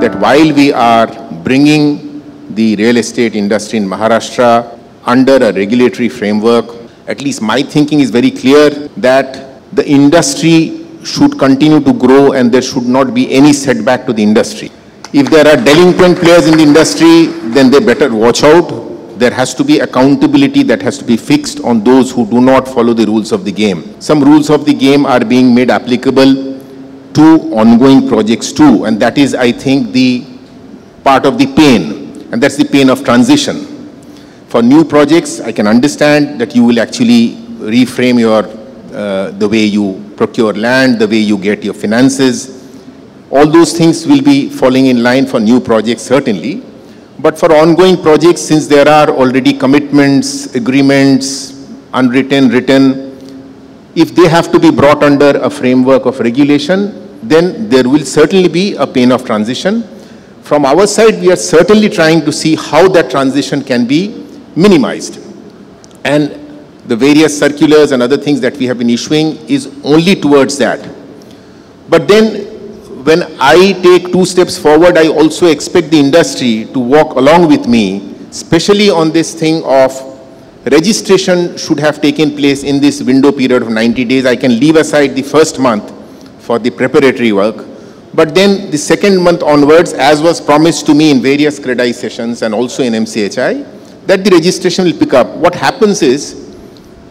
that while we are bringing the real estate industry in Maharashtra under a regulatory framework, at least my thinking is very clear that the industry should continue to grow and there should not be any setback to the industry. If there are delinquent players in the industry, then they better watch out. There has to be accountability that has to be fixed on those who do not follow the rules of the game. Some rules of the game are being made applicable to ongoing projects too, and that is, I think, the part of the pain, and that's the pain of transition. For new projects, I can understand that you will actually reframe your the way you procure land, the way you get your finances. All those things will be falling in line for new projects, certainly. But for ongoing projects, since there are already commitments, agreements, unwritten, written, if they have to be brought under a framework of regulation, then there will certainly be a pain of transition. From our side, we are certainly trying to see how that transition can be minimized. And the various circulars and other things that we have been issuing is only towards that. But then, when I take 2 steps forward, I also expect the industry to walk along with me, especially on this thing of registration should have taken place in this window period of 90 days. I can leave aside the first month for the preparatory work. But then the second month onwards, as was promised to me in various CREDI sessions and also in MCHI, that the registration will pick up. What happens is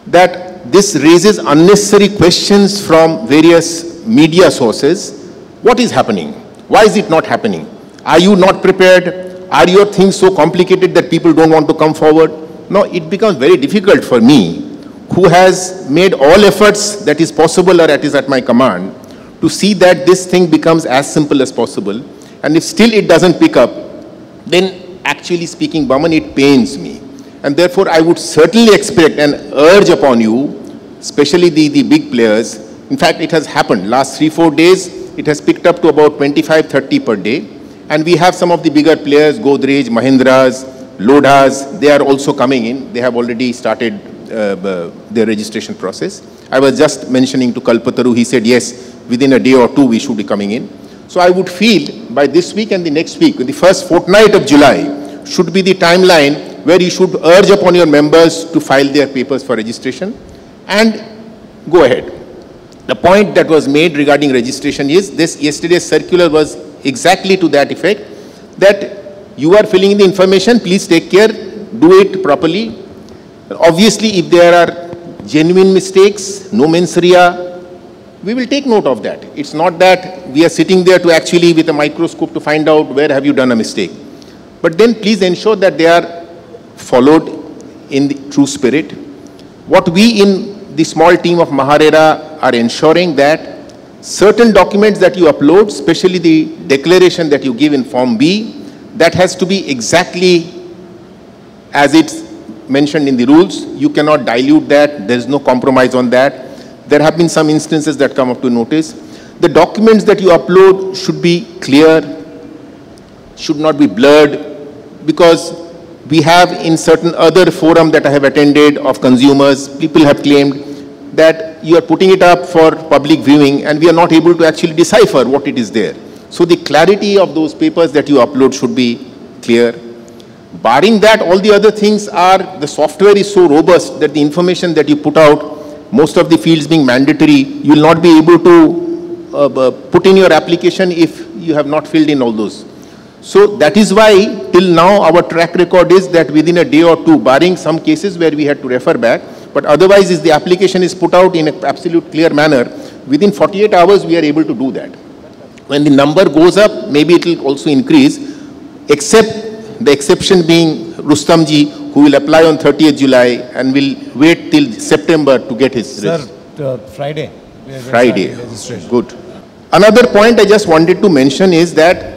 that this raises unnecessary questions from various media sources. What is happening? Why is it not happening? Are you not prepared? Are your things so complicated that people don't want to come forward? No, it becomes very difficult for me, who has made all efforts that is possible or that is at my command, to see that this thing becomes as simple as possible. And if still it doesn't pick up, then actually speaking, Bhaman, it pains me. And therefore, I would certainly expect and urge upon you, especially the big players. In fact, it has happened. Last 3-4 days, it has picked up to about 25-30 per day. And we have some of the bigger players, Godrej, Mahindras, Lodhas, they are also coming in. They have already started their registration process. I was just mentioning to Kalpataru, he said, yes, within a day or 2 we should be coming in. So I would feel by this week and the next week, the first fortnight of July, should be the timeline where you should urge upon your members to file their papers for registration and go ahead. The point that was made regarding registration is this yesterday's circular was exactly to that effect, that you are filling in the information, please take care, do it properly. Obviously, if there are genuine mistakes, no mens rea, we will take note of that. It's not that we are sitting there to actually with a microscope to find out where have you done a mistake. But then please ensure that they are followed in the true spirit. What we in the small team of MahaRERA are ensuring that certain documents that you upload, especially the declaration that you give in Form B, that has to be exactly as it's mentioned in the rules. You cannot dilute that. There is no compromise on that. There have been some instances that come up to notice. The documents that you upload should be clear, should not be blurred, because we have in certain other forum that I have attended of consumers, people have claimed that you are putting it up for public viewing and we are not able to actually decipher what it is there. So the clarity of those papers that you upload should be clear. Barring that, all the other things are, the software is so robust that the information that you put out, most of the fields being mandatory, you will not be able to put in your application if you have not filled in all those. So that is why till now our track record is that within a day or 2, barring some cases where we had to refer back, but otherwise if the application is put out in an absolute clear manner, within 48 hours we are able to do that. When the number goes up, maybe it will also increase, except the exception being Rustamji, who will apply on 30th July and will wait till September to get his Friday. Friday. Good. Another point I just wanted to mention is that,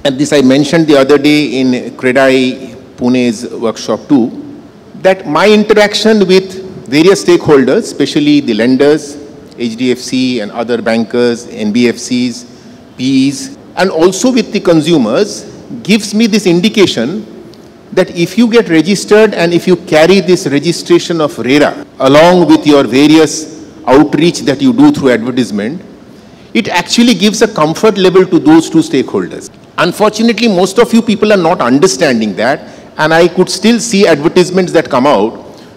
and this I mentioned the other day in CREDI Pune's workshop too, that my interaction with various stakeholders, especially the lenders, HDFC and other bankers, NBFCs, PEs, and also with the consumers, gives me this indication that if you get registered and if you carry this registration of RERA along with your various outreach that you do through advertisement, it actually gives a comfort level to those two stakeholders. Unfortunately, most of you people are not understanding that, and I could still see advertisements that come out,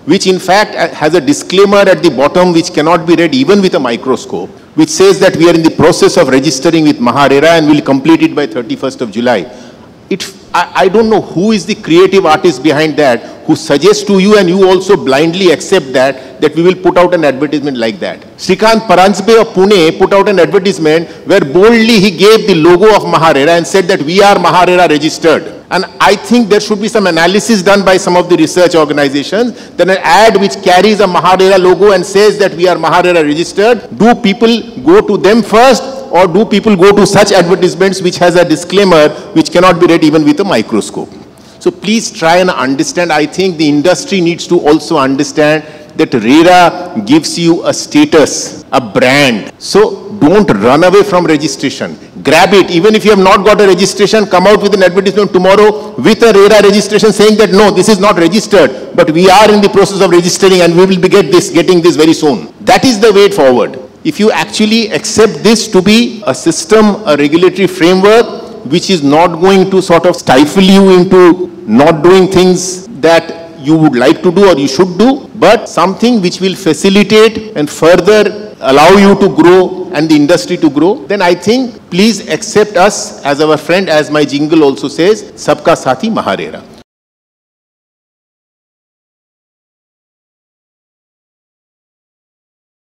which in fact has a disclaimer at the bottom which cannot be read even with a microscope, which says that we are in the process of registering with MahaRERA and will complete it by 31st of July. I don't know who is the creative artist behind that, who suggests to you and you also blindly accept that we will put out an advertisement like that. Shrikant Paranjpe of Pune put out an advertisement where boldly he gave the logo of MahaRERA and said that we are MahaRERA registered. And I think there should be some analysis done by some of the research organizations. Then an ad which carries a MahaRERA logo and says that we are MahaRERA registered, do people go to them first, or do people go to such advertisements which has a disclaimer which cannot be read even with a microscope? So please try and understand. I think the industry needs to also understand that RERA gives you a status, a brand. So don't run away from registration. Grab it. Even if you have not got a registration, come out with an advertisement tomorrow with a RERA registration saying that no, this is not registered, but we are in the process of registering and we will be getting this very soon. That is the way forward. If you actually accept this to be a system, a regulatory framework, which is not going to sort of stifle you into not doing things that you would like to do or you should do, but something which will facilitate and further allow you to grow and the industry to grow, then I think please accept us as our friend, as my jingle also says, Sabaka Sathi MahaRERA.